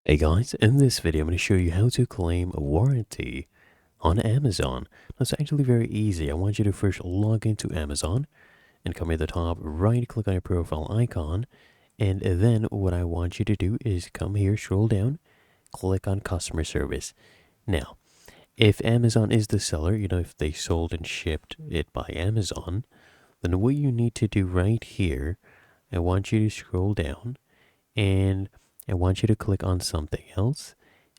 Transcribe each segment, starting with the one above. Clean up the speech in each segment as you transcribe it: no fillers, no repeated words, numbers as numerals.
Hey guys, in this video I'm going to show you how to claim a warranty on Amazon. That's actually very easy. I want you to first log into Amazon and come here to the top, right click on your profile icon, and then what I want you to do is come here, scroll down, click on customer service. Now, if Amazon is the seller, if they sold and shipped it by Amazon, then what you need to do right here, I want you to scroll down and I want you to click on something else,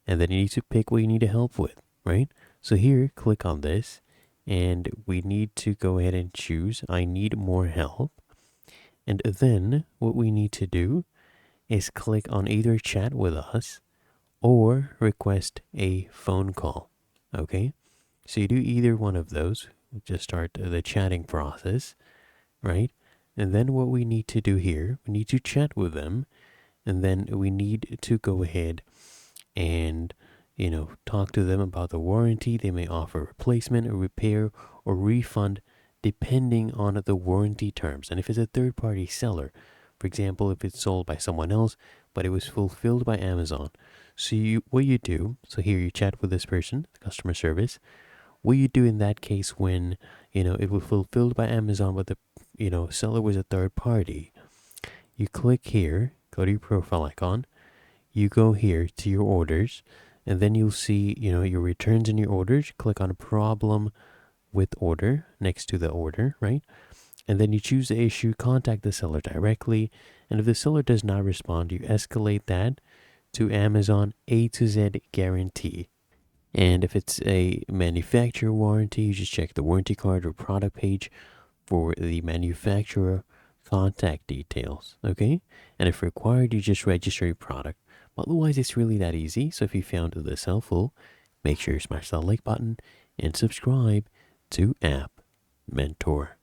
and then you need to pick what you need help with, right? So here, click on this, and we need to go ahead and choose I need more help. And then what we need to do is click on either chat with us or request a phone call. Okay? So you do either one of those. Just start the chatting process, right? And then what we need to do here, we need to chat with them, and then we need to go ahead and talk to them about the warranty. They may offer replacement or repair or refund depending on the warranty terms. And if it's a third party seller, for example, if it's sold by someone else but it was fulfilled by Amazon, so what you do, so here you chat with this person, customer service. What you do in that case when it was fulfilled by Amazon but the seller was a third party, you click here, go to your profile icon, you go here to your orders, and then you'll see, your returns and your orders. Click on problem with order next to the order, right? And then you choose the issue, contact the seller directly. And if the seller does not respond, you escalate that to Amazon A to Z guarantee. And if it's a manufacturer warranty, you just check the warranty card or product page for the manufacturer contact details, okay? And if required, you just register your product. Otherwise, it's really that easy. So if you found this helpful, make sure you smash that like button and subscribe to App Mentor.